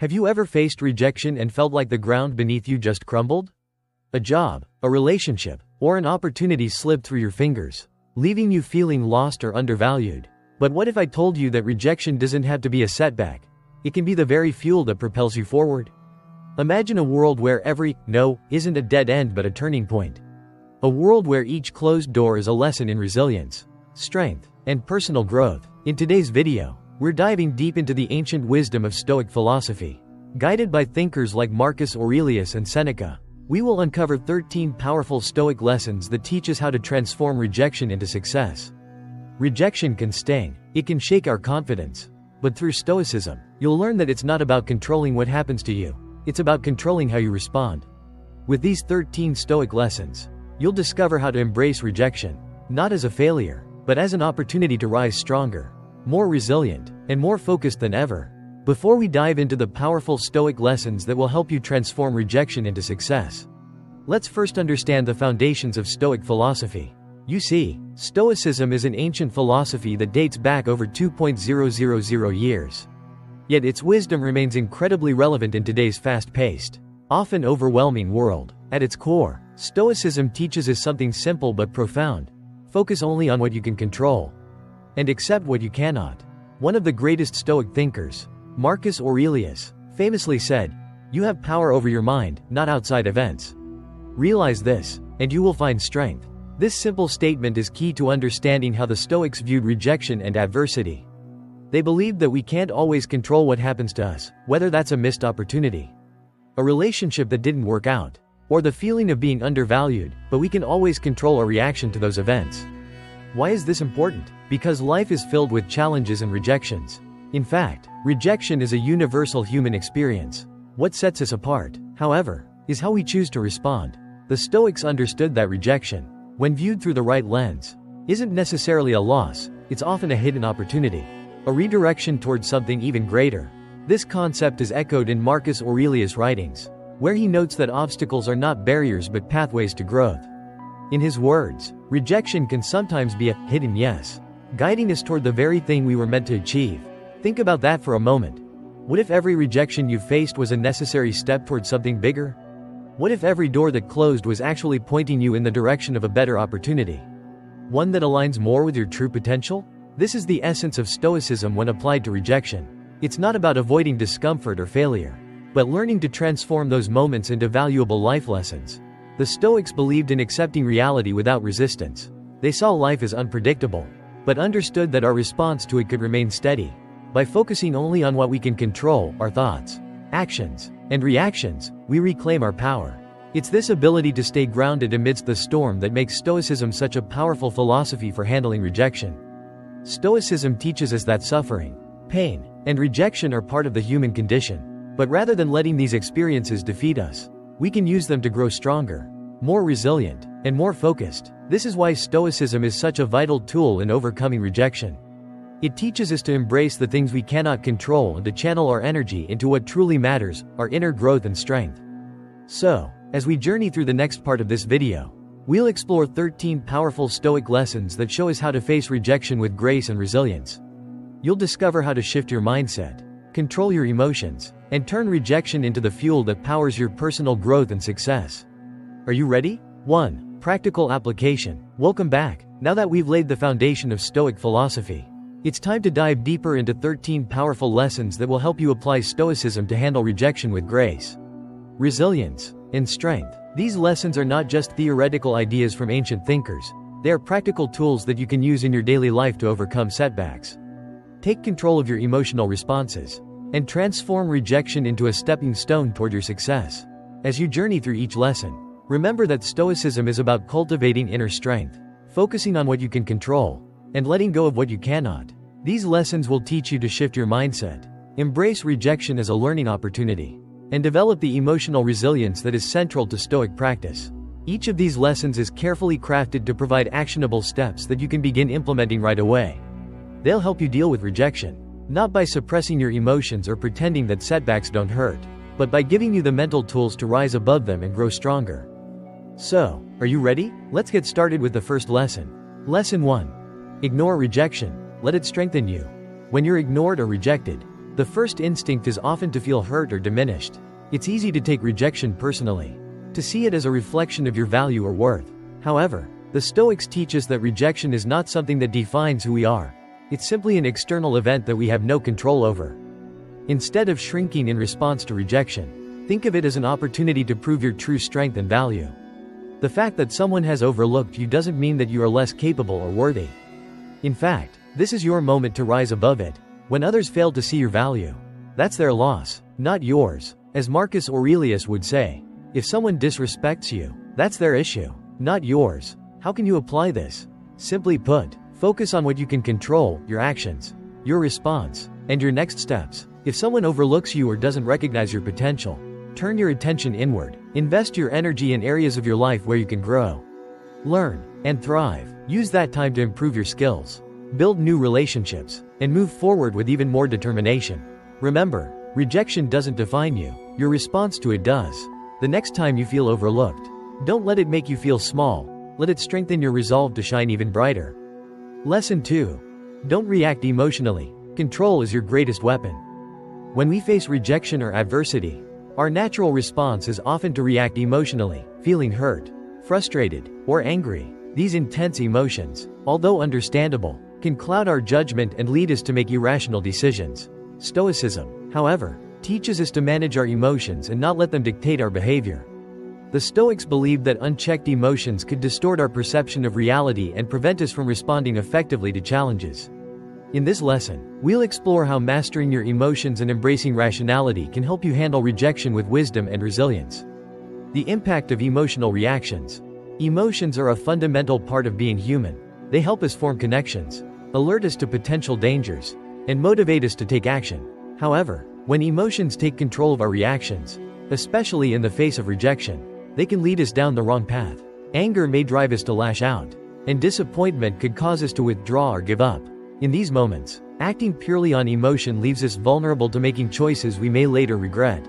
Have you ever faced rejection and felt like the ground beneath you just crumbled? A job, a relationship, or an opportunity slipped through your fingers, leaving you feeling lost or undervalued. But what if I told you that rejection doesn't have to be a setback? It can be the very fuel that propels you forward. Imagine a world where every no isn't a dead end but a turning point. A world where each closed door is a lesson in resilience, strength, and personal growth. In today's video, we're diving deep into the ancient wisdom of Stoic philosophy. Guided by thinkers like Marcus Aurelius and Seneca, we will uncover 13 powerful Stoic lessons that teach us how to transform rejection into success. Rejection can sting, it can shake our confidence. But through Stoicism, you'll learn that it's not about controlling what happens to you, it's about controlling how you respond. With these 13 Stoic lessons, you'll discover how to embrace rejection, not as a failure, but as an opportunity to rise stronger, more resilient, and more focused than ever. Before we dive into the powerful Stoic lessons that will help you transform rejection into success, let's first understand the foundations of Stoic philosophy. You see, Stoicism is an ancient philosophy that dates back over 2,000 years. Yet its wisdom remains incredibly relevant in today's fast-paced, often overwhelming world. At its core, Stoicism teaches us something simple but profound. Focus only on what you can control, and accept what you cannot. One of the greatest Stoic thinkers, Marcus Aurelius, famously said, "You have power over your mind, not outside events. Realize this, and you will find strength." This simple statement is key to understanding how the Stoics viewed rejection and adversity. They believed that we can't always control what happens to us, whether that's a missed opportunity, a relationship that didn't work out, or the feeling of being undervalued, but we can always control our reaction to those events. Why is this important? Because life is filled with challenges and rejections. In fact, rejection is a universal human experience. What sets us apart, however, is how we choose to respond. The Stoics understood that rejection, when viewed through the right lens, isn't necessarily a loss, it's often a hidden opportunity, a redirection towards something even greater. This concept is echoed in Marcus Aurelius' writings, where he notes that obstacles are not barriers but pathways to growth. In his words, rejection can sometimes be a hidden yes, guiding us toward the very thing we were meant to achieve. Think about that for a moment. What if every rejection you faced was a necessary step toward something bigger? What if every door that closed was actually pointing you in the direction of a better opportunity? One that aligns more with your true potential? This is the essence of Stoicism when applied to rejection. It's not about avoiding discomfort or failure, but learning to transform those moments into valuable life lessons. The Stoics believed in accepting reality without resistance. They saw life as unpredictable, but understood that our response to it could remain steady. By focusing only on what we can control, our thoughts, actions, and reactions, we reclaim our power. It's this ability to stay grounded amidst the storm that makes Stoicism such a powerful philosophy for handling rejection. Stoicism teaches us that suffering, pain, and rejection are part of the human condition. But rather than letting these experiences defeat us, we can use them to grow stronger, more resilient, and more focused. This is why Stoicism is such a vital tool in overcoming rejection. It teaches us to embrace the things we cannot control and to channel our energy into what truly matters, our inner growth and strength. So, as we journey through the next part of this video, we'll explore 13 powerful Stoic lessons that show us how to face rejection with grace and resilience. You'll discover how to shift your mindset, control your emotions, and turn rejection into the fuel that powers your personal growth and success. Are you ready? 1. Practical application. Welcome back. Now that we've laid the foundation of Stoic philosophy, it's time to dive deeper into 13 powerful lessons that will help you apply Stoicism to handle rejection with grace, resilience, and strength. These lessons are not just theoretical ideas from ancient thinkers, they are practical tools that you can use in your daily life to overcome setbacks. Take control of your emotional responses, and transform rejection into a stepping stone toward your success. As you journey through each lesson, remember that Stoicism is about cultivating inner strength, focusing on what you can control, and letting go of what you cannot. These lessons will teach you to shift your mindset, embrace rejection as a learning opportunity, and develop the emotional resilience that is central to Stoic practice. Each of these lessons is carefully crafted to provide actionable steps that you can begin implementing right away. They'll help you deal with rejection, not by suppressing your emotions or pretending that setbacks don't hurt, but by giving you the mental tools to rise above them and grow stronger. So, are you ready? Let's get started with the first lesson. Lesson 1. Ignore rejection. Let it strengthen you. When you're ignored or rejected, the The first instinct is often to feel hurt or diminished. It's easy to take rejection personally, to see it as a reflection of your value or worth. However, the Stoics teach us that rejection is not something that defines who we are. It's simply an external event that we have no control over. Instead of shrinking in response to rejection, think of it as an opportunity to prove your true strength and value. The fact that someone has overlooked you doesn't mean that you are less capable or worthy. In fact, this is your moment to rise above it. When others fail to see your value, that's their loss, not yours. As Marcus Aurelius would say, if someone disrespects you, that's their issue, not yours. How can you apply this? Simply put, focus on what you can control, your actions, your response, and your next steps. If someone overlooks you or doesn't recognize your potential, turn your attention inward. Invest your energy in areas of your life where you can grow, learn, and thrive. Use that time to improve your skills, build new relationships, and move forward with even more determination. Remember, rejection doesn't define you, your response to it does. The next time you feel overlooked, don't let it make you feel small, let it strengthen your resolve to shine even brighter. Lesson 2. Don't react emotionally. Control is your greatest weapon. When we face rejection or adversity, our natural response is often to react emotionally, feeling hurt, frustrated, or angry. These intense emotions, although understandable, can cloud our judgment and lead us to make irrational decisions. Stoicism, however, teaches us to manage our emotions and not let them dictate our behavior. The Stoics believed that unchecked emotions could distort our perception of reality and prevent us from responding effectively to challenges. In this lesson, we'll explore how mastering your emotions and embracing rationality can help you handle rejection with wisdom and resilience. The impact of emotional reactions. Emotions are a fundamental part of being human. They help us form connections, alert us to potential dangers, and motivate us to take action. However, when emotions take control of our reactions, especially in the face of rejection, they can lead us down the wrong path. Anger may drive us to lash out, and disappointment could cause us to withdraw or give up. In these moments, acting purely on emotion leaves us vulnerable to making choices we may later regret.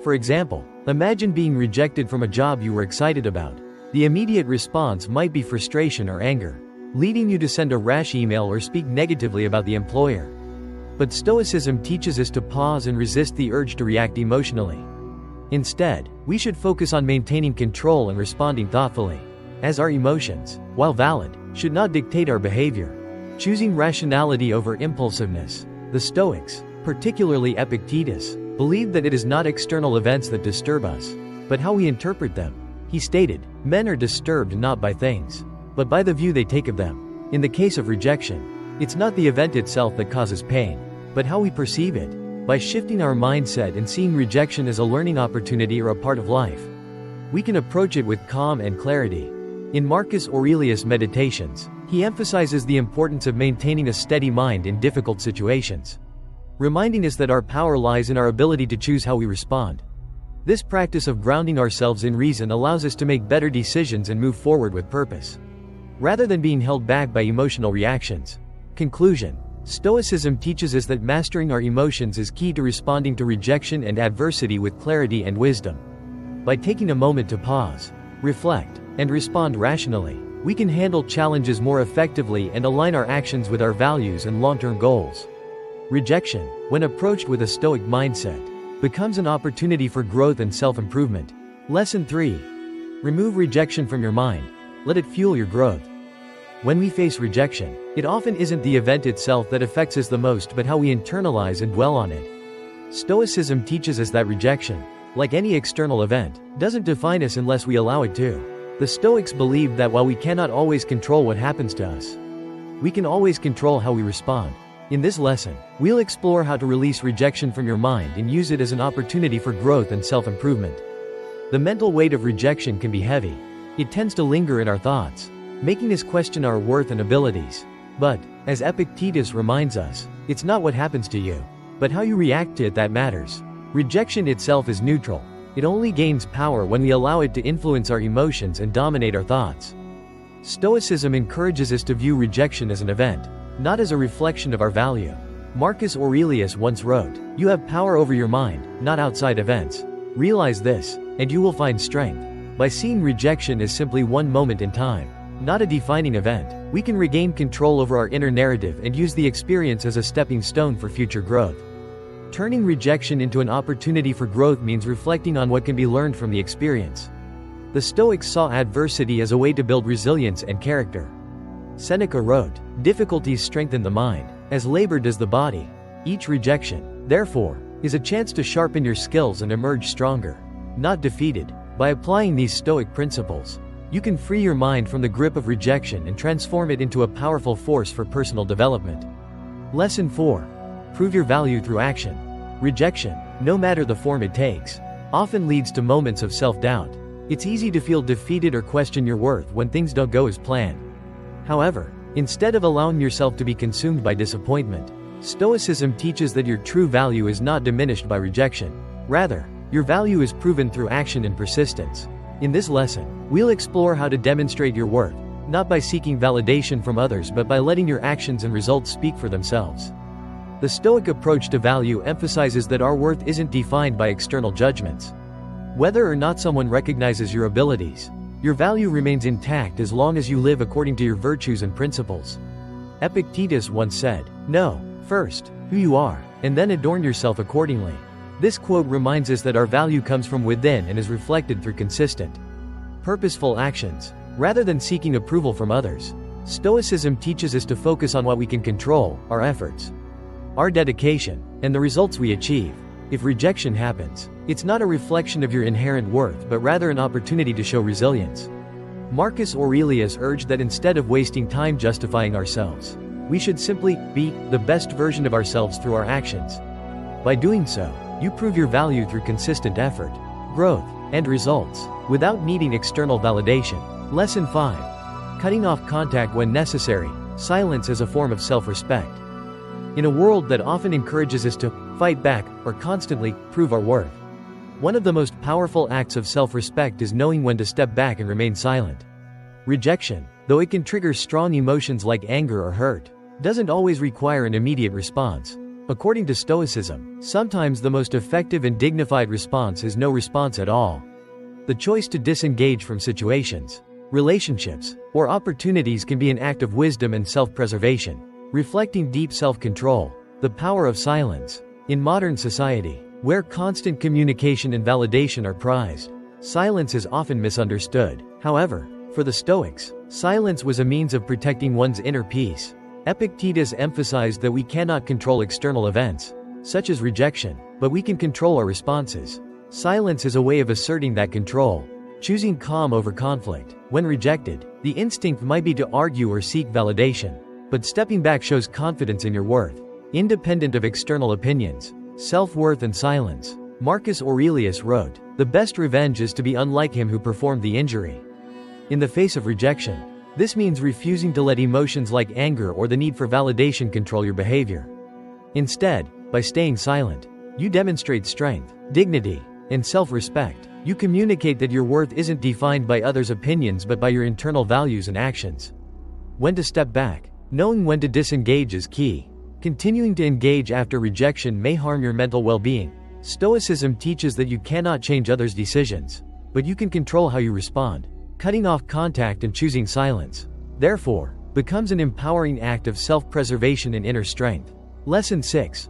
For example, imagine being rejected from a job you were excited about. The immediate response might be frustration or anger, leading you to send a rash email or speak negatively about the employer. But Stoicism teaches us to pause and resist the urge to react emotionally. Instead, we should focus on maintaining control and responding thoughtfully, as our emotions, while valid, should not dictate our behavior. Choosing rationality over impulsiveness. The Stoics, particularly Epictetus, believed that it is not external events that disturb us, but how we interpret them. He stated, "Men are disturbed not by things, but by the view they take of them." In the case of rejection, it's not the event itself that causes pain, but how we perceive it. By shifting our mindset and seeing rejection as a learning opportunity or a part of life, we can approach it with calm and clarity. In Marcus Aurelius' Meditations, he emphasizes the importance of maintaining a steady mind in difficult situations, reminding us that our power lies in our ability to choose how we respond. This practice of grounding ourselves in reason allows us to make better decisions and move forward with purpose, rather than being held back by emotional reactions. Conclusion. Stoicism teaches us that mastering our emotions is key to responding to rejection and adversity with clarity and wisdom. By taking a moment to pause, reflect, and respond rationally, we can handle challenges more effectively and align our actions with our values and long-term goals. Rejection, when approached with a Stoic mindset, becomes an opportunity for growth and self-improvement. Lesson 3. Remove rejection from your mind. Let it fuel your growth. When we face rejection, it often isn't the event itself that affects us the most but how we internalize and dwell on it. Stoicism teaches us that rejection, like any external event, doesn't define us unless we allow it to. The Stoics believed that while we cannot always control what happens to us, we can always control how we respond. In this lesson, we'll explore how to release rejection from your mind and use it as an opportunity for growth and self-improvement. The mental weight of rejection can be heavy. It tends to linger in our thoughts, making us question our worth and abilities. But, as Epictetus reminds us, it's not what happens to you, but how you react to it that matters. Rejection itself is neutral. It only gains power when we allow it to influence our emotions and dominate our thoughts. Stoicism encourages us to view rejection as an event, not as a reflection of our value. Marcus Aurelius once wrote, "You have power over your mind, not outside events. Realize this, and you will find strength." By seeing rejection as simply one moment in time, not a defining event, we can regain control over our inner narrative and use the experience as a stepping stone for future growth. Turning rejection into an opportunity for growth means reflecting on what can be learned from the experience. The Stoics saw adversity as a way to build resilience and character. Seneca wrote, "Difficulties strengthen the mind, as labor does the body." Each rejection, therefore, is a chance to sharpen your skills and emerge stronger, not defeated. By applying these Stoic principles, you can free your mind from the grip of rejection and transform it into a powerful force for personal development. Lesson 4. Prove your value through action. Rejection, no matter the form it takes, often leads to moments of self-doubt. It's easy to feel defeated or question your worth when things don't go as planned. However, instead of allowing yourself to be consumed by disappointment, Stoicism teaches that your true value is not diminished by rejection. Rather, your value is proven through action and persistence. In this lesson, we'll explore how to demonstrate your worth, not by seeking validation from others but by letting your actions and results speak for themselves. The Stoic approach to value emphasizes that our worth isn't defined by external judgments. Whether or not someone recognizes your abilities, your value remains intact as long as you live according to your virtues and principles. Epictetus once said, "Know, first, who you are, and then adorn yourself accordingly." This quote reminds us that our value comes from within and is reflected through consistent, purposeful actions, rather than seeking approval from others. Stoicism teaches us to focus on what we can control, our efforts, our dedication, and the results we achieve. If rejection happens, it's not a reflection of your inherent worth but rather an opportunity to show resilience. Marcus Aurelius urged that instead of wasting time justifying ourselves, we should simply be the best version of ourselves through our actions. By doing so, you prove your value through consistent effort, growth, and results, without needing external validation. Lesson 5. Cutting off contact when necessary. Silence is a form of self-respect. In a world that often encourages us to fight back or constantly prove our worth, one of the most powerful acts of self-respect is knowing when to step back and remain silent. Rejection, though it can trigger strong emotions like anger or hurt, doesn't always require an immediate response. According to Stoicism, sometimes the most effective and dignified response is no response at all. The choice to disengage from situations, relationships, or opportunities can be an act of wisdom and self-preservation, reflecting deep self-control. The power of silence. In modern society, where constant communication and validation are prized, silence is often misunderstood. However, for the Stoics, silence was a means of protecting one's inner peace. Epictetus emphasized that we cannot control external events, such as rejection, but we can control our responses. Silence is a way of asserting that control, choosing calm over conflict. When rejected, the instinct might be to argue or seek validation, but stepping back shows confidence in your worth, independent of external opinions. Self-worth and silence. Marcus Aurelius wrote, "The best revenge is to be unlike him who performed the injury." In the face of rejection, this means refusing to let emotions like anger or the need for validation control your behavior. Instead, by staying silent, you demonstrate strength, dignity, and self-respect. You communicate that your worth isn't defined by others' opinions but by your internal values and actions. When to step back. Knowing when to disengage is key. Continuing to engage after rejection may harm your mental well-being. Stoicism teaches that you cannot change others' decisions, but you can control how you respond. Cutting off contact and choosing silence, therefore, becomes an empowering act of self-preservation and inner strength. Lesson 6.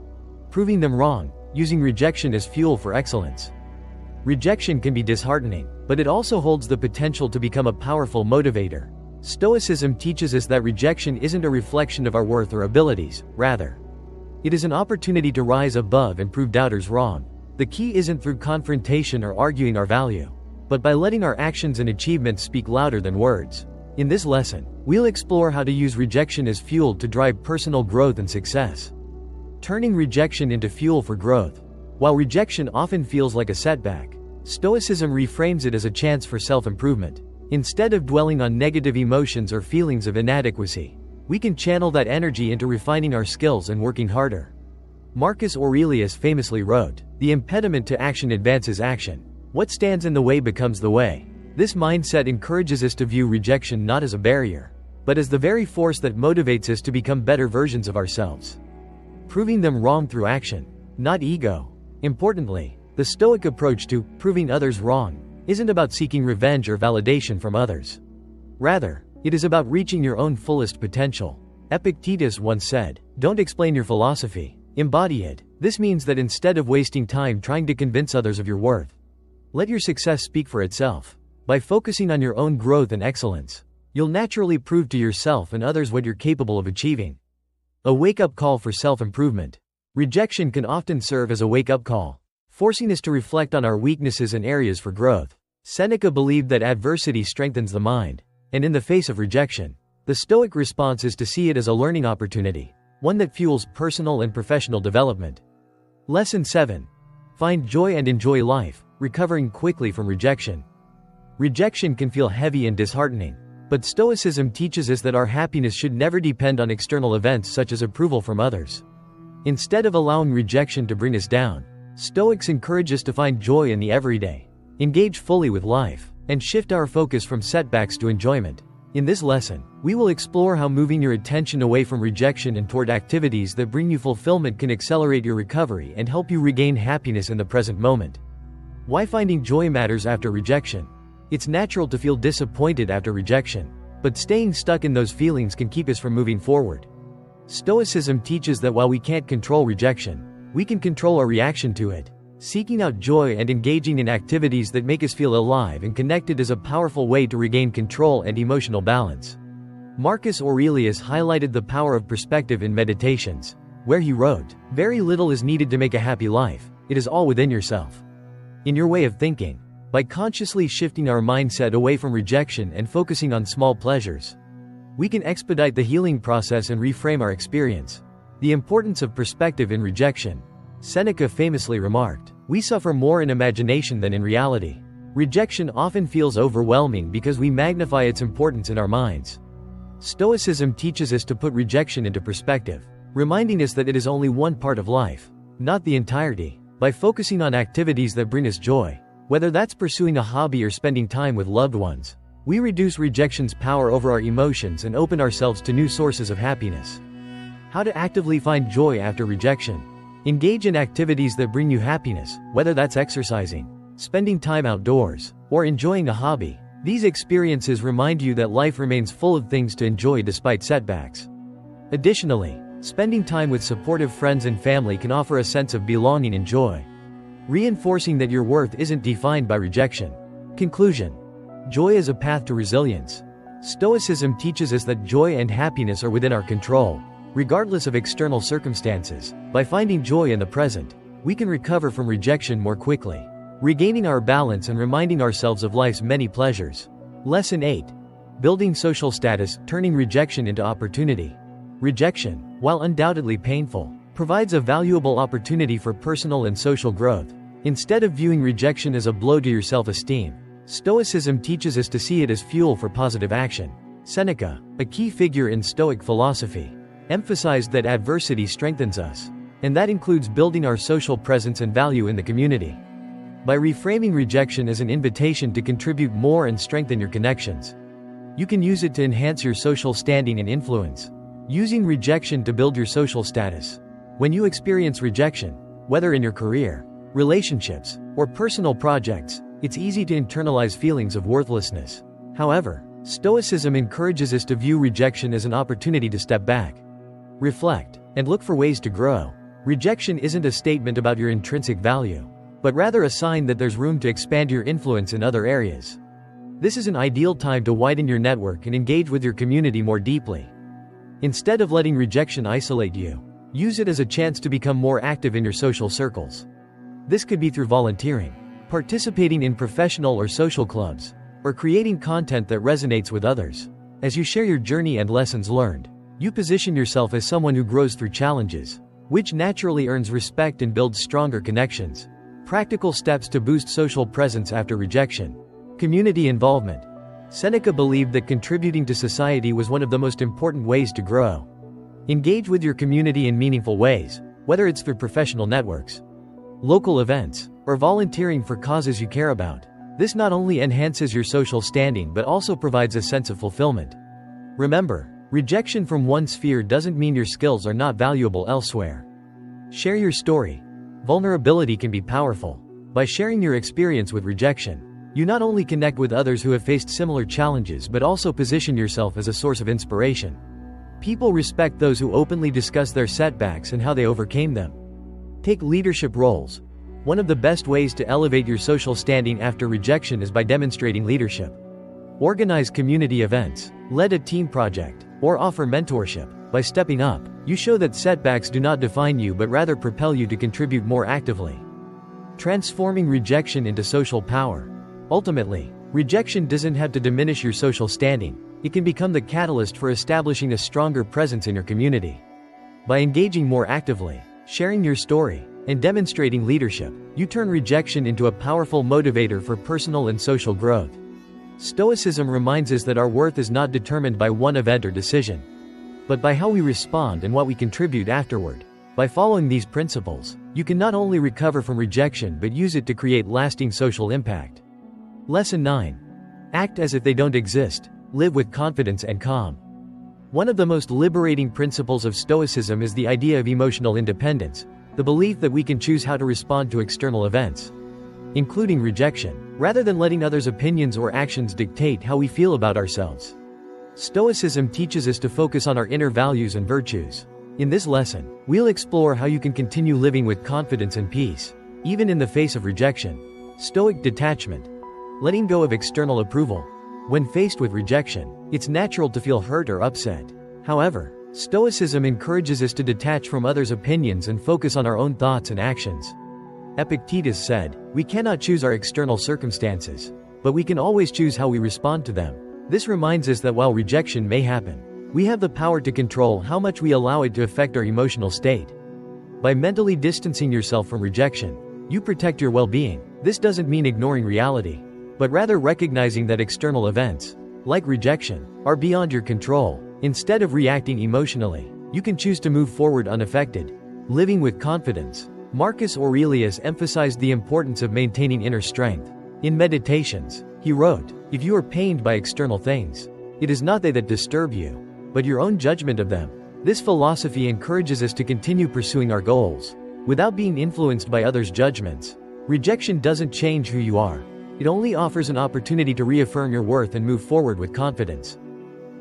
Proving them wrong. Using rejection as fuel for excellence. Rejection can be disheartening, but it also holds the potential to become a powerful motivator. Stoicism teaches us that rejection isn't a reflection of our worth or abilities, rather, it is an opportunity to rise above and prove doubters wrong. The key isn't through confrontation or arguing our value, but by letting our actions and achievements speak louder than words. In this lesson, we'll explore how to use rejection as fuel to drive personal growth and success. Turning rejection into fuel for growth. While rejection often feels like a setback, Stoicism reframes it as a chance for self-improvement. Instead of dwelling on negative emotions or feelings of inadequacy, we can channel that energy into refining our skills and working harder. Marcus Aurelius famously wrote, "The impediment to action advances action. What stands in the way becomes the way." This mindset encourages us to view rejection not as a barrier, but as the very force that motivates us to become better versions of ourselves. Proving them wrong through action, not ego. Importantly, the Stoic approach to proving others wrong isn't about seeking revenge or validation from others. Rather, it is about reaching your own fullest potential. Epictetus once said, "Don't explain your philosophy, Embody it. This means that instead of wasting time trying to convince others of your worth, let your success speak for itself. By focusing on your own growth and excellence, you'll naturally prove to yourself and others what you're capable of achieving. A wake-up call for self-improvement. Rejection can often serve as a wake-up call, forcing us to reflect on our weaknesses and areas for growth. Seneca believed that adversity strengthens the mind, and in the face of rejection, the Stoic response is to see it as a learning opportunity, one that fuels personal and professional development. Lesson 7. Find joy and enjoy life, recovering quickly from rejection. Rejection can feel heavy and disheartening, but Stoicism teaches us that our happiness should never depend on external events such as approval from others. Instead of allowing rejection to bring us down, Stoics encourage us to find joy in the everyday, engage fully with life, and shift our focus from setbacks to enjoyment. In this lesson, we will explore how moving your attention away from rejection and toward activities that bring you fulfillment can accelerate your recovery and help you regain happiness in the present moment. Why finding joy matters after rejection. It's natural to feel disappointed after rejection, but staying stuck in those feelings can keep us from moving forward. Stoicism teaches that while we can't control rejection, we can control our reaction to it. Seeking out joy and engaging in activities that make us feel alive and connected is a powerful way to regain control and emotional balance. Marcus Aurelius highlighted the power of perspective in Meditations, where he wrote, "Very little is needed to make a happy life, it is all within yourself." In your way of thinking, by consciously shifting our mindset away from rejection and focusing on small pleasures, we can expedite the healing process and reframe our experience. The importance of perspective in rejection. Seneca famously remarked, "We suffer more in imagination than in reality." Rejection often feels overwhelming because we magnify its importance in our minds. Stoicism teaches us to put rejection into perspective, reminding us that it is only one part of life, not the entirety. By focusing on activities that bring us joy, whether that's pursuing a hobby or spending time with loved ones, we reduce rejection's power over our emotions and open ourselves to new sources of happiness. How to actively find joy after rejection. Engage in activities that bring you happiness, whether that's exercising, spending time outdoors, or enjoying a hobby. These experiences remind you that life remains full of things to enjoy despite setbacks. Additionally, spending time with supportive friends and family can offer a sense of belonging and joy, reinforcing that your worth isn't defined by rejection. Conclusion. Joy is a path to resilience. Stoicism teaches us that joy and happiness are within our control, regardless of external circumstances. By finding joy in the present, we can recover from rejection more quickly, regaining our balance and reminding ourselves of life's many pleasures. Lesson 8. Building social status, turning rejection into opportunity. Rejection, while undoubtedly painful, provides a valuable opportunity for personal and social growth. Instead of viewing rejection as a blow to your self-esteem, Stoicism teaches us to see it as fuel for positive action. Seneca, a key figure in Stoic philosophy, emphasized that adversity strengthens us, and that includes building our social presence and value in the community. By reframing rejection as an invitation to contribute more and strengthen your connections, you can use it to enhance your social standing and influence. Using rejection to build your social status. When you experience rejection, whether in your career, relationships, or personal projects, it's easy to internalize feelings of worthlessness. However, Stoicism encourages us to view rejection as an opportunity to step back, reflect, and look for ways to grow. Rejection isn't a statement about your intrinsic value, but rather a sign that there's room to expand your influence in other areas. This is an ideal time to widen your network and engage with your community more deeply. Instead of letting rejection isolate you, use it as a chance to become more active in your social circles. This could be through volunteering, participating in professional or social clubs, or creating content that resonates with others. As you share your journey and lessons learned, you position yourself as someone who grows through challenges, which naturally earns respect and builds stronger connections. Practical steps to boost social presence after rejection. Community involvement. Seneca believed that contributing to society was one of the most important ways to grow. Engage with your community in meaningful ways, whether it's through professional networks, local events, or volunteering for causes you care about. This not only enhances your social standing but also provides a sense of fulfillment. Remember, rejection from one sphere doesn't mean your skills are not valuable elsewhere. Share your story. Vulnerability can be powerful. By sharing your experience with rejection, you not only connect with others who have faced similar challenges but also position yourself as a source of inspiration. People respect those who openly discuss their setbacks and how they overcame them. Take leadership roles. One of the best ways to elevate your social standing after rejection is by demonstrating leadership. Organize community events, lead a team project, or offer mentorship. By stepping up, you show that setbacks do not define you but rather propel you to contribute more actively. Transforming rejection into social power. Ultimately, rejection doesn't have to diminish your social standing. It can become the catalyst for establishing a stronger presence in your community. By engaging more actively, sharing your story, and demonstrating leadership, you turn rejection into a powerful motivator for personal and social growth. Stoicism reminds us that our worth is not determined by one event or decision, but by how we respond and what we contribute afterward. By following these principles, you can not only recover from rejection but use it to create lasting social impact. Lesson 9. Act as if they don't exist. Live with confidence and calm. One of the most liberating principles of Stoicism is the idea of emotional independence, the belief that we can choose how to respond to external events, including rejection, rather than letting others' opinions or actions dictate how we feel about ourselves. Stoicism teaches us to focus on our inner values and virtues. In this lesson, we'll explore how you can continue living with confidence and peace, even in the face of rejection. Stoic detachment. Letting go of external approval. When faced with rejection, it's natural to feel hurt or upset. However, Stoicism encourages us to detach from others' opinions and focus on our own thoughts and actions. Epictetus said, "We cannot choose our external circumstances, but we can always choose how we respond to them." This reminds us that while rejection may happen, we have the power to control how much we allow it to affect our emotional state. By mentally distancing yourself from rejection, you protect your well-being. This doesn't mean ignoring reality, but rather recognizing that external events, like rejection, are beyond your control. Instead of reacting emotionally, you can choose to move forward unaffected. Living with confidence. Marcus Aurelius emphasized the importance of maintaining inner strength. In Meditations, he wrote, "If you are pained by external things, it is not they that disturb you, but your own judgment of them." This philosophy encourages us to continue pursuing our goals, without being influenced by others' judgments. Rejection doesn't change who you are. It only offers an opportunity to reaffirm your worth and move forward with confidence.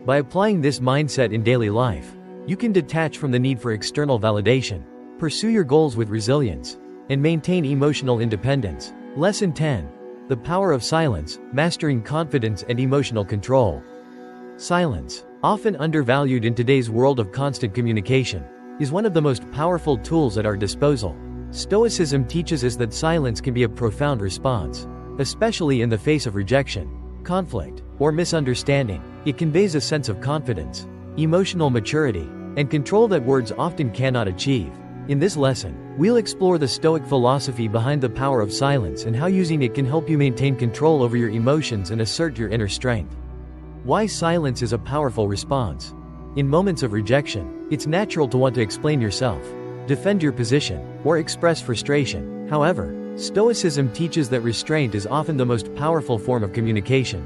By applying this mindset in daily life, you can detach from the need for external validation, pursue your goals with resilience, and maintain emotional independence. Lesson 10. The power of silence, mastering confidence and emotional control. Silence, often undervalued in today's world of constant communication, is one of the most powerful tools at our disposal. Stoicism teaches us that silence can be a profound response, especially in the face of rejection, conflict, or misunderstanding. It conveys a sense of confidence, emotional maturity, and control that words often cannot achieve. In this lesson, we'll explore the Stoic philosophy behind the power of silence and how using it can help you maintain control over your emotions and assert your inner strength. Why silence is a powerful response. In moments of rejection, it's natural to want to explain yourself, defend your position, or express frustration. However, Stoicism teaches that restraint is often the most powerful form of communication.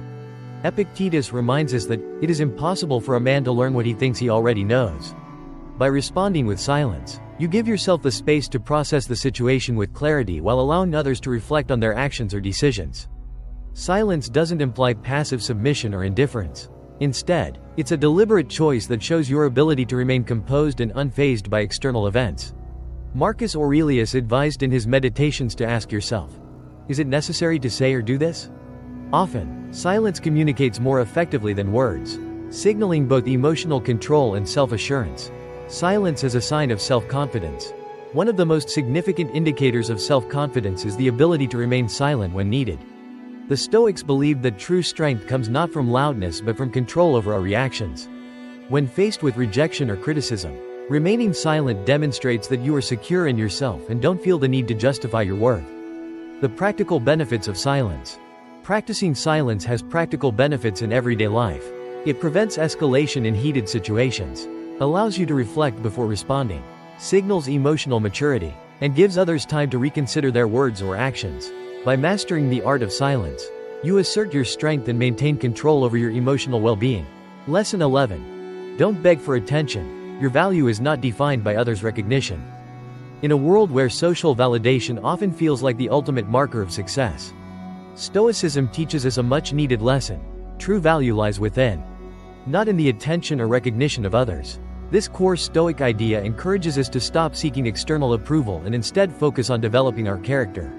Epictetus reminds us that it is impossible for a man to learn what he thinks he already knows. By responding with silence, you give yourself the space to process the situation with clarity while allowing others to reflect on their actions or decisions. Silence doesn't imply passive submission or indifference. Instead, it's a deliberate choice that shows your ability to remain composed and unfazed by external events. Marcus Aurelius advised in his Meditations to ask yourself, "Is it necessary to say or do this?" Often, silence communicates more effectively than words, signaling both emotional control and self-assurance. Silence is a sign of self-confidence. One of the most significant indicators of self-confidence is the ability to remain silent when needed. The Stoics believed that true strength comes not from loudness but from control over our reactions. When faced with rejection or criticism, remaining silent demonstrates that you are secure in yourself and don't feel the need to justify your worth. The practical benefits of silence. Practicing silence has practical benefits in everyday life. It prevents escalation in heated situations, allows you to reflect before responding, signals emotional maturity, and gives others time to reconsider their words or actions. By mastering the art of silence, you assert your strength and maintain control over your emotional well-being. Lesson 11. Don't beg for attention. Your value is not defined by others' recognition. In a world where social validation often feels like the ultimate marker of success, Stoicism teaches us a much-needed lesson. True value lies within, not in the attention or recognition of others. This core Stoic idea encourages us to stop seeking external approval and instead focus on developing our character,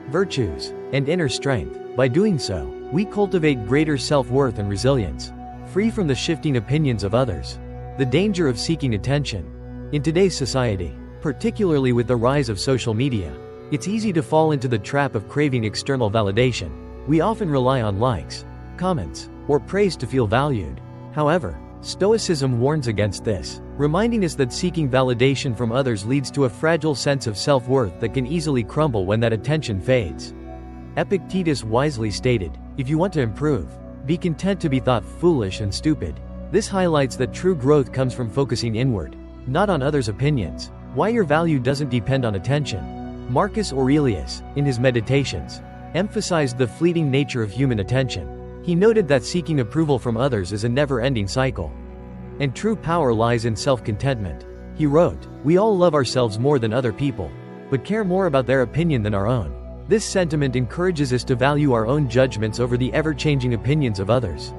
virtues, and inner strength. By doing so, we cultivate greater self-worth and resilience, free from the shifting opinions of others. The danger of seeking attention. In today's society, particularly with the rise of social media, it's easy to fall into the trap of craving external validation. We often rely on likes, comments, or praise to feel valued. However, Stoicism warns against this, reminding us that seeking validation from others leads to a fragile sense of self-worth that can easily crumble when that attention fades. Epictetus wisely stated, "If you want to improve, be content to be thought foolish and stupid." This highlights that true growth comes from focusing inward, not on others' opinions. Why your value doesn't depend on attention. Marcus Aurelius, in his Meditations, emphasized the fleeting nature of human attention. He noted that seeking approval from others is a never-ending cycle, and true power lies in self-contentment. He wrote, "We all love ourselves more than other people, but care more about their opinion than our own." This sentiment encourages us to value our own judgments over the ever-changing opinions of others.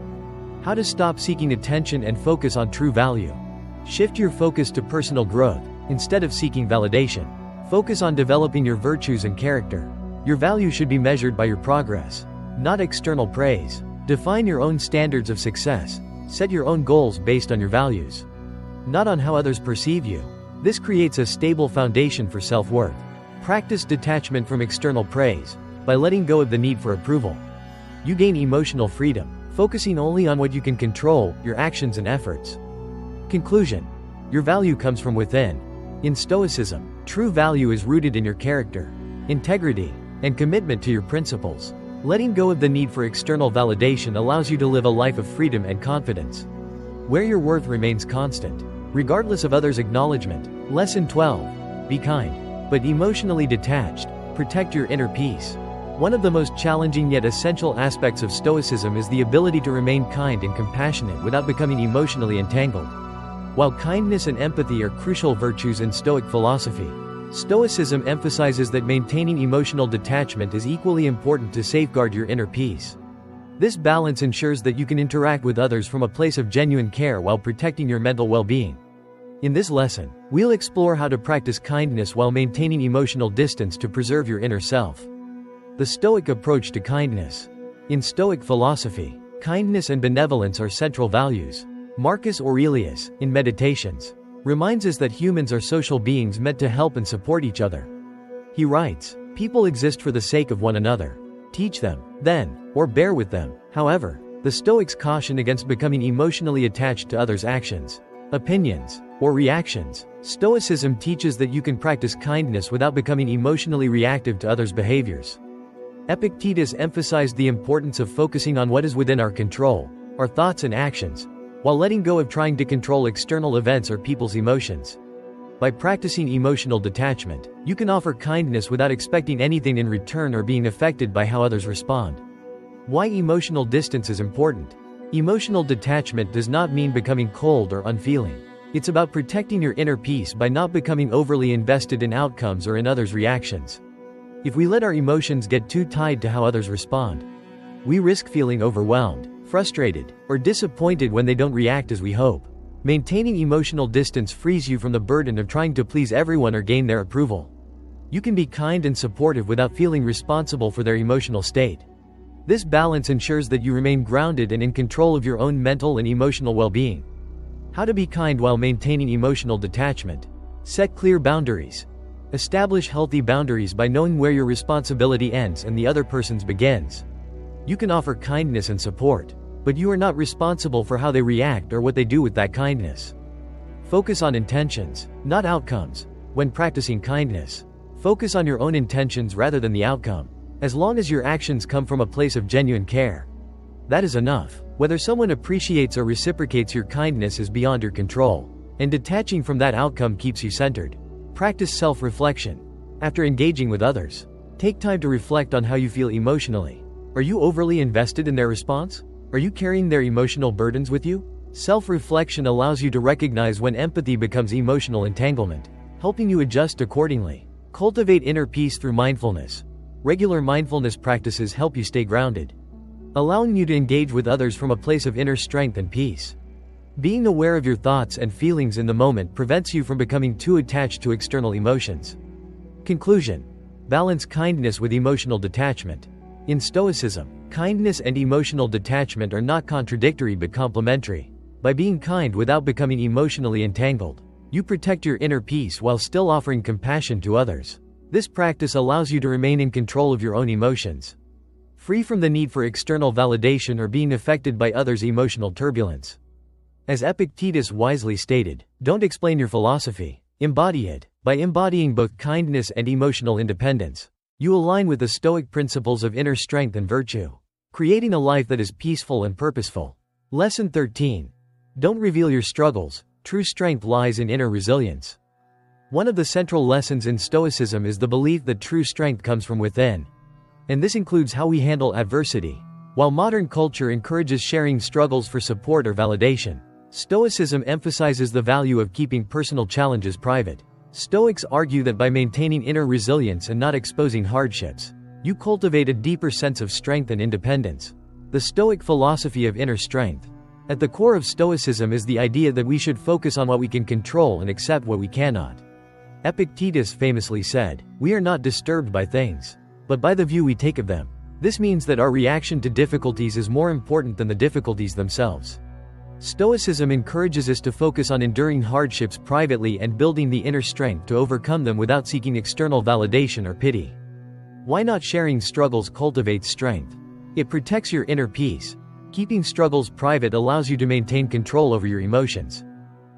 How to stop seeking attention and focus on true value. Shift your focus to personal growth, instead of seeking validation. Focus on developing your virtues and character. Your value should be measured by your progress, not external praise. Define your own standards of success. Set your own goals based on your values, not on how others perceive you. This creates a stable foundation for self-worth. Practice detachment from external praise. By letting go of the need for approval, you gain emotional freedom, focusing only on what you can control, your actions and efforts. Conclusion. Your value comes from within. In Stoicism, true value is rooted in your character, integrity, and commitment to your principles. Letting go of the need for external validation allows you to live a life of freedom and confidence, where your worth remains constant, regardless of others' acknowledgement. Lesson 12. Be kind, but emotionally detached. Protect your inner peace. One of the most challenging yet essential aspects of Stoicism is the ability to remain kind and compassionate without becoming emotionally entangled. While kindness and empathy are crucial virtues in Stoic philosophy, Stoicism emphasizes that maintaining emotional detachment is equally important to safeguard your inner peace. This balance ensures that you can interact with others from a place of genuine care while protecting your mental well-being. In this lesson, we'll explore how to practice kindness while maintaining emotional distance to preserve your inner self. The Stoic approach to kindness. In Stoic philosophy, kindness and benevolence are central values. Marcus Aurelius, in Meditations, reminds us that humans are social beings meant to help and support each other. He writes, "People exist for the sake of one another. Teach them, then, or bear with them." However, the Stoics caution against becoming emotionally attached to others' actions, opinions, or reactions. Stoicism teaches that you can practice kindness without becoming emotionally reactive to others' behaviors. Epictetus emphasized the importance of focusing on what is within our control, our thoughts and actions, while letting go of trying to control external events or people's emotions. By practicing emotional detachment, you can offer kindness without expecting anything in return or being affected by how others respond. Why emotional distance is important. Emotional detachment does not mean becoming cold or unfeeling. It's about protecting your inner peace by not becoming overly invested in outcomes or in others' reactions. If we let our emotions get too tied to how others respond, we risk feeling overwhelmed, frustrated, or disappointed when they don't react as we hope. Maintaining emotional distance frees you from the burden of trying to please everyone or gain their approval. You can be kind and supportive without feeling responsible for their emotional state. This balance ensures that you remain grounded and in control of your own mental and emotional well-being. How to be kind while maintaining emotional detachment. Set clear boundaries. Establish healthy boundaries by knowing where your responsibility ends and the other person's begins. You can offer kindness and support, but you are not responsible for how they react or what they do with that kindness. Focus on intentions, not outcomes. When practicing kindness, focus on your own intentions rather than the outcome. As long as your actions come from a place of genuine care, that is enough. Whether someone appreciates or reciprocates your kindness is beyond your control, and detaching from that outcome keeps you centered. Practice self-reflection. After engaging with others, take time to reflect on how you feel emotionally. Are you overly invested in their response? Are you carrying their emotional burdens with you? Self-reflection allows you to recognize when empathy becomes emotional entanglement, helping you adjust accordingly. Cultivate inner peace through mindfulness. Regular mindfulness practices help you stay grounded, allowing you to engage with others from a place of inner strength and peace. Being aware of your thoughts and feelings in the moment prevents you from becoming too attached to external emotions. Conclusion. Balance kindness with emotional detachment. In Stoicism, kindness and emotional detachment are not contradictory but complementary. By being kind without becoming emotionally entangled, you protect your inner peace while still offering compassion to others. This practice allows you to remain in control of your own emotions, free from the need for external validation or being affected by others' emotional turbulence. As Epictetus wisely stated, don't explain your philosophy, embody it. By embodying both kindness and emotional independence, you align with the Stoic principles of inner strength and virtue, creating a life that is peaceful and purposeful. Lesson 13. Don't reveal your struggles. True strength lies in inner resilience. One of the central lessons in Stoicism is the belief that true strength comes from within, and this includes how we handle adversity. While modern culture encourages sharing struggles for support or validation, Stoicism emphasizes the value of keeping personal challenges private. Stoics argue that by maintaining inner resilience and not exposing hardships, you cultivate a deeper sense of strength and independence. The Stoic philosophy of inner strength. At the core of Stoicism is the idea that we should focus on what we can control and accept what we cannot. Epictetus famously said, "We are not disturbed by things, but by the view we take of them." This means that our reaction to difficulties is more important than the difficulties themselves. Stoicism encourages us to focus on enduring hardships privately and building the inner strength to overcome them without seeking external validation or pity. Why not sharing struggles cultivates strength? It protects your inner peace. Keeping struggles private allows you to maintain control over your emotions.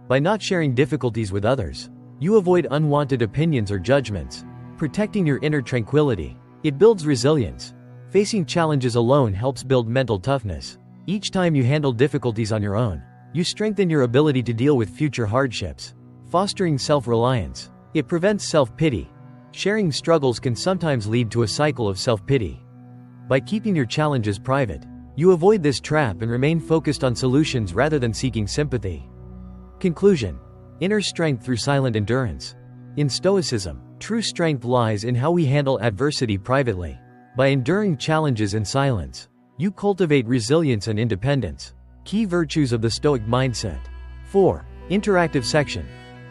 By not sharing difficulties with others, you avoid unwanted opinions or judgments, protecting your inner tranquility. It builds resilience. Facing challenges alone helps build mental toughness. Each time you handle difficulties on your own, you strengthen your ability to deal with future hardships, fostering self-reliance. It prevents self-pity. Sharing struggles can sometimes lead to a cycle of self-pity. By keeping your challenges private, you avoid this trap and remain focused on solutions rather than seeking sympathy. Conclusion. Inner strength through silent endurance. In Stoicism, true strength lies in how we handle adversity privately. By enduring challenges in silence, you cultivate resilience and independence. Key virtues of the Stoic mindset. 4. Interactive section.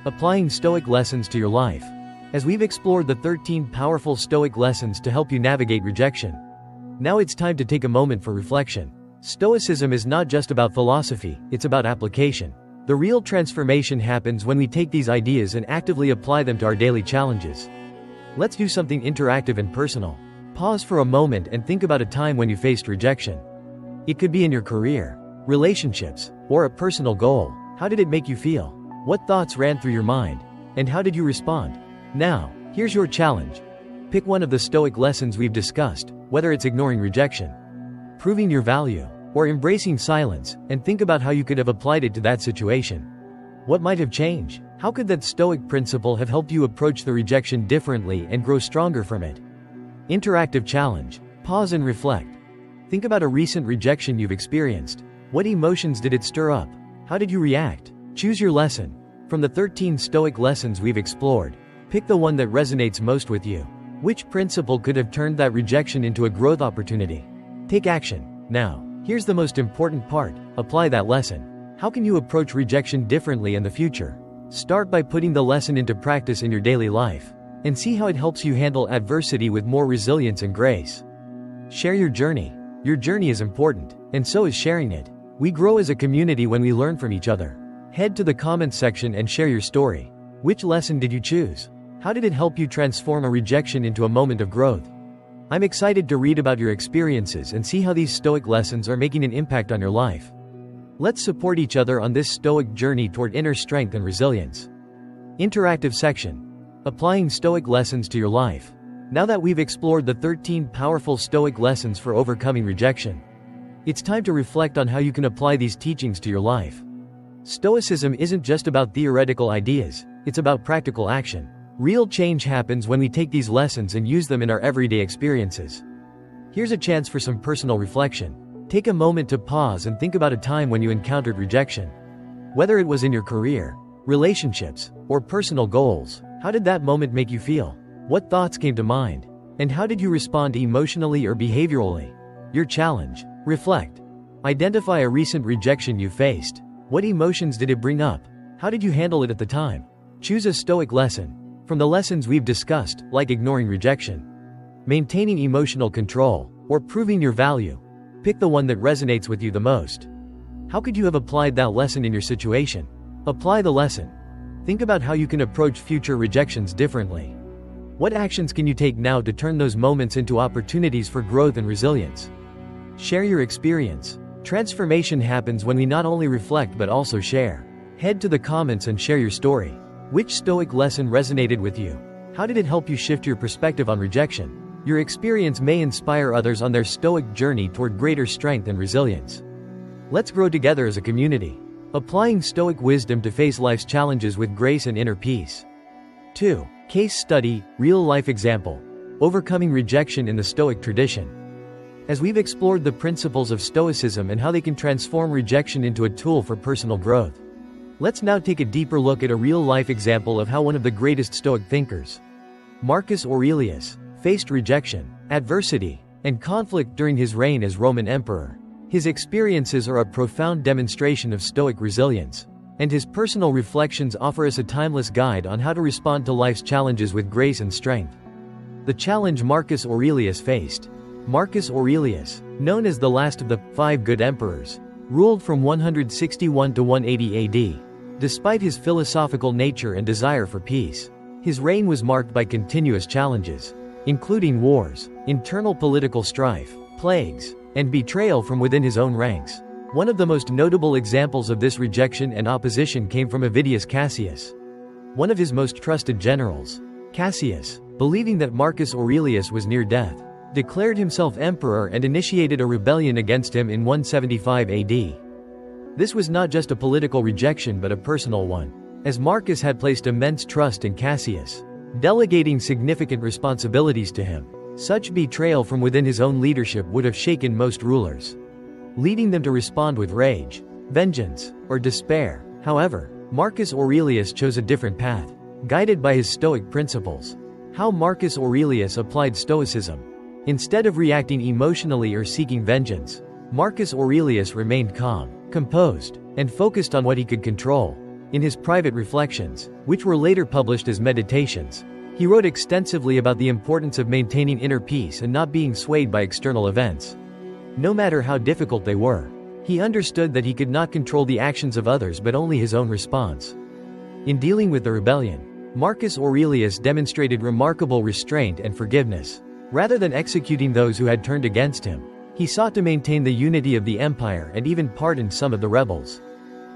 Applying Stoic lessons to your life. As we've explored the 13 powerful Stoic lessons to help you navigate rejection, now it's time to take a moment for reflection. Stoicism is not just about philosophy, it's about application. The real transformation happens when we take these ideas and actively apply them to our daily challenges. Let's do something interactive and personal. Pause for a moment and think about a time when you faced rejection. It could be in your career, relationships, or a personal goal. How did it make you feel? What thoughts ran through your mind? And how did you respond? Now, here's your challenge. Pick one of the Stoic lessons we've discussed, whether it's ignoring rejection, proving your value, or embracing silence, and think about how you could have applied it to that situation. What might have changed? How could that Stoic principle have helped you approach the rejection differently and grow stronger from it? Interactive challenge. Pause and reflect. Think about a recent rejection you've experienced. What emotions did it stir up? How did you react? Choose your lesson. From the 13 Stoic lessons we've explored, pick the one that resonates most with you. Which principle could have turned that rejection into a growth opportunity? Take action. Now, here's the most important part. Apply that lesson. How can you approach rejection differently in the future? Start by putting the lesson into practice in your daily life, and see how it helps you handle adversity with more resilience and grace. Share your journey. Your journey is important, and so is sharing it. We grow as a community when we learn from each other. Head to the comments section and share your story. Which lesson did you choose? How did it help you transform a rejection into a moment of growth? I'm excited to read about your experiences and see how these Stoic lessons are making an impact on your life. Let's support each other on this Stoic journey toward inner strength and resilience. Interactive section. Applying Stoic lessons to your life. Now that we've explored the 13 powerful Stoic lessons for overcoming rejection, it's time to reflect on how you can apply these teachings to your life. Stoicism isn't just about theoretical ideas, it's about practical action. Real change happens when we take these lessons and use them in our everyday experiences. Here's a chance for some personal reflection. Take a moment to pause and think about a time when you encountered rejection. Whether it was in your career, relationships, or personal goals, how did that moment make you feel? What thoughts came to mind? And how did you respond emotionally or behaviorally? Your challenge. Reflect. Identify a recent rejection you faced. What emotions did it bring up? How did you handle it at the time? Choose a Stoic lesson from the lessons we've discussed, like ignoring rejection, maintaining emotional control, or proving your value. Pick the one that resonates with you the most. How could you have applied that lesson in your situation? Apply the lesson. Think about how you can approach future rejections differently. What actions can you take now to turn those moments into opportunities for growth and resilience? Share your experience. Transformation happens when we not only reflect but also share. Head to the comments and share your story. Which Stoic lesson resonated with you? How did it help you shift your perspective on rejection? Your experience may inspire others on their Stoic journey toward greater strength and resilience. Let's grow together as a community, applying Stoic wisdom to face life's challenges with grace and inner peace. 2. Case study, real-life example. Overcoming rejection in the Stoic tradition. As we've explored the principles of Stoicism and how they can transform rejection into a tool for personal growth, let's now take a deeper look at a real-life example of how one of the greatest Stoic thinkers, Marcus Aurelius, faced rejection, adversity, and conflict during his reign as Roman emperor. His experiences are a profound demonstration of Stoic resilience, and his personal reflections offer us a timeless guide on how to respond to life's challenges with grace and strength. The challenge Marcus Aurelius faced. Marcus Aurelius, known as the last of the 5 good emperors, ruled from 161 to 180 AD. Despite his philosophical nature and desire for peace, his reign was marked by continuous challenges, including wars, internal political strife, plagues, and betrayal from within his own ranks. One of the most notable examples of this rejection and opposition came from Avidius Cassius, one of his most trusted generals. Cassius, believing that Marcus Aurelius was near death, declared himself emperor and initiated a rebellion against him in 175 AD. This was not just a political rejection but a personal one, as Marcus had placed immense trust in Cassius, delegating significant responsibilities to him. Such betrayal from within his own leadership would have shaken most rulers, leading them to respond with rage, vengeance, or despair. However, Marcus Aurelius chose a different path, guided by his Stoic principles. How Marcus Aurelius applied Stoicism. Instead of reacting emotionally or seeking vengeance, Marcus Aurelius remained calm, composed, and focused on what he could control. In his private reflections, which were later published as meditations, he wrote extensively about the importance of maintaining inner peace and not being swayed by external events, no matter how difficult they were. He understood that he could not control the actions of others but only his own response. In dealing with the rebellion, Marcus Aurelius demonstrated remarkable restraint and forgiveness. Rather than executing those who had turned against him, he sought to maintain the unity of the empire and even pardoned some of the rebels.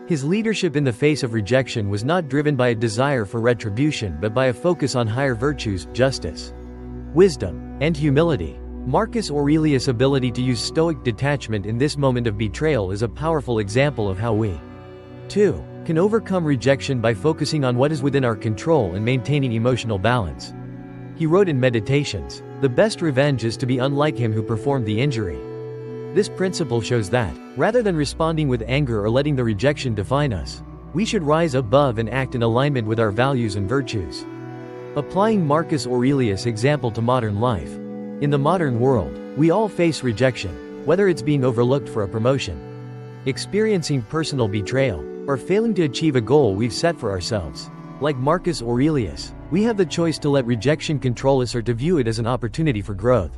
His leadership in the face of rejection was not driven by a desire for retribution but by a focus on higher virtues, justice, wisdom, and humility. Marcus Aurelius' ability to use Stoic detachment in this moment of betrayal is a powerful example of how we, too, can overcome rejection by focusing on what is within our control and maintaining emotional balance. He wrote in Meditations, "The best revenge is to be unlike him who performed the injury." This principle shows that, rather than responding with anger or letting the rejection define us, we should rise above and act in alignment with our values and virtues. Applying Marcus Aurelius' example to modern life. In the modern world, we all face rejection, whether it's being overlooked for a promotion, experiencing personal betrayal, or failing to achieve a goal we've set for ourselves. Like Marcus Aurelius, we have the choice to let rejection control us or to view it as an opportunity for growth.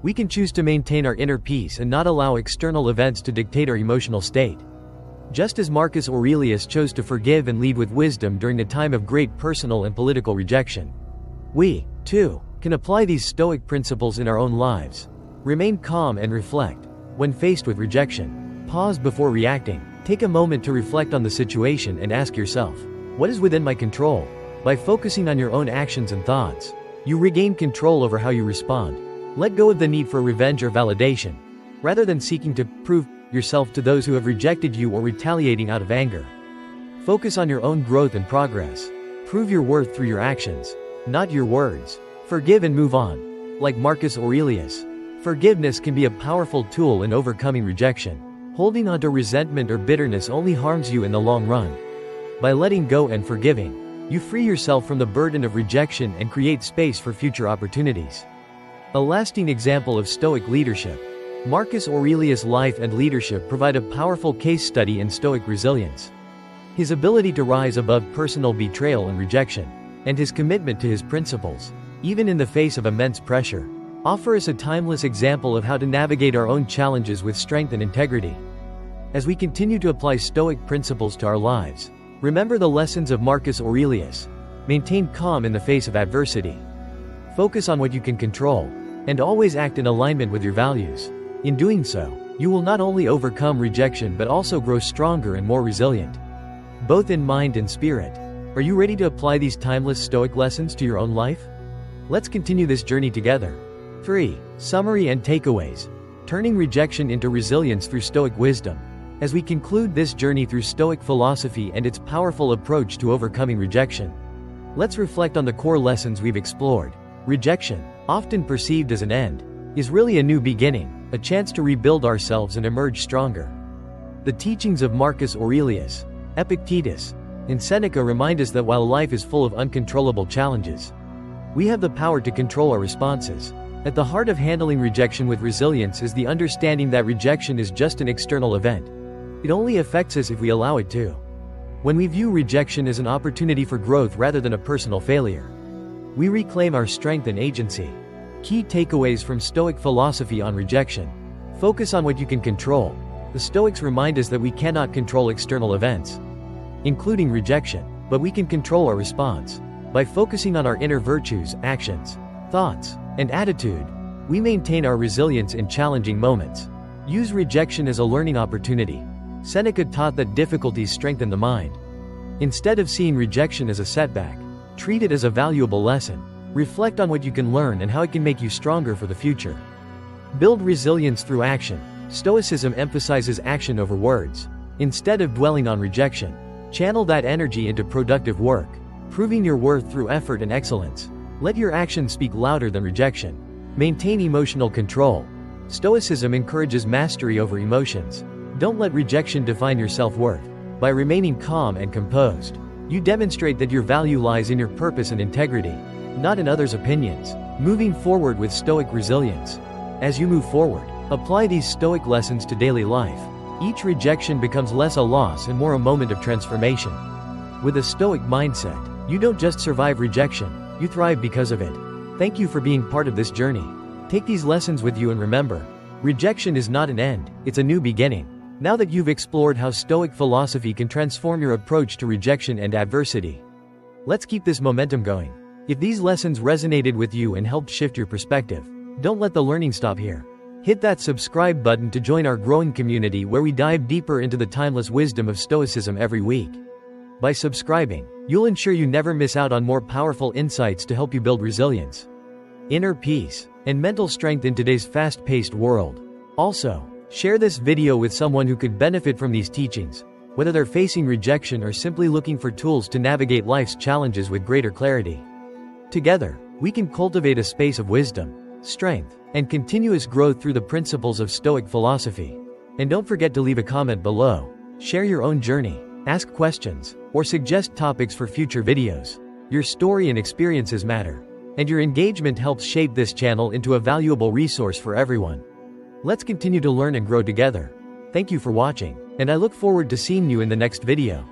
We can choose to maintain our inner peace and not allow external events to dictate our emotional state. Just as Marcus Aurelius chose to forgive and lead with wisdom during a time of great personal and political rejection, we, too, can apply these Stoic principles in our own lives. Remain calm and reflect. When faced with rejection, pause before reacting. Take a moment to reflect on the situation and ask yourself, what is within my control? By focusing on your own actions and thoughts, you regain control over how you respond. Let go of the need for revenge or validation, rather than seeking to prove yourself to those who have rejected you or retaliating out of anger. Focus on your own growth and progress. Prove your worth through your actions, not your words. Forgive and move on. Like Marcus Aurelius, forgiveness can be a powerful tool in overcoming rejection. Holding on to resentment or bitterness only harms you in the long run. By letting go and forgiving, you free yourself from the burden of rejection and create space for future opportunities. A lasting example of Stoic leadership. Marcus Aurelius' life and leadership provide a powerful case study in Stoic resilience. His ability to rise above personal betrayal and rejection, and his commitment to his principles, even in the face of immense pressure, offer us a timeless example of how to navigate our own challenges with strength and integrity. As we continue to apply Stoic principles to our lives, remember the lessons of Marcus Aurelius. Maintain calm in the face of adversity. Focus on what you can control, and always act in alignment with your values. In doing so, you will not only overcome rejection but also grow stronger and more resilient, both in mind and spirit. Are you ready to apply these timeless Stoic lessons to your own life? Let's continue this journey together. 3. Summary and takeaways. Turning rejection into resilience through Stoic wisdom. As we conclude this journey through Stoic philosophy and its powerful approach to overcoming rejection, let's reflect on the core lessons we've explored. Rejection, often perceived as an end, is really a new beginning, a chance to rebuild ourselves and emerge stronger. The teachings of Marcus Aurelius, Epictetus, and Seneca remind us that while life is full of uncontrollable challenges, we have the power to control our responses. At the heart of handling rejection with resilience is the understanding that rejection is just an external event. It only affects us if we allow it to. When we view rejection as an opportunity for growth rather than a personal failure, we reclaim our strength and agency. Key takeaways from Stoic philosophy on rejection. Focus on what you can control. The Stoics remind us that we cannot control external events, including rejection, but we can control our response. By focusing on our inner virtues, actions, thoughts, and attitude, we maintain our resilience in challenging moments. Use rejection as a learning opportunity. Seneca taught that difficulties strengthen the mind. Instead of seeing rejection as a setback, treat it as a valuable lesson. Reflect on what you can learn and how it can make you stronger for the future. Build resilience through action. Stoicism emphasizes action over words. Instead of dwelling on rejection, channel that energy into productive work, proving your worth through effort and excellence. Let your actions speak louder than rejection. Maintain emotional control. Stoicism encourages mastery over emotions. Don't let rejection define your self-worth. By remaining calm and composed, you demonstrate that your value lies in your purpose and integrity, not in others' opinions. Moving forward with Stoic resilience. As you move forward, apply these Stoic lessons to daily life. Each rejection becomes less a loss and more a moment of transformation. With a Stoic mindset, you don't just survive rejection, you thrive because of it. Thank you for being part of this journey. Take these lessons with you and remember, rejection is not an end, it's a new beginning. Now that you've explored how Stoic philosophy can transform your approach to rejection and adversity, let's keep this momentum going. If these lessons resonated with you and helped shift your perspective, don't let the learning stop here. Hit that subscribe button to join our growing community where we dive deeper into the timeless wisdom of Stoicism every week. By subscribing, you'll ensure you never miss out on more powerful insights to help you build resilience, inner peace, and mental strength in today's fast-paced world. Also, share this video with someone who could benefit from these teachings, whether they're facing rejection or simply looking for tools to navigate life's challenges with greater clarity. Together, we can cultivate a space of wisdom, strength, and continuous growth through the principles of Stoic philosophy. And don't forget to leave a comment below. Share your own journey, ask questions, or suggest topics for future videos. Your story and experiences matter, and your engagement helps shape this channel into a valuable resource for everyone. Let's continue to learn and grow together. Thank you for watching, and I look forward to seeing you in the next video.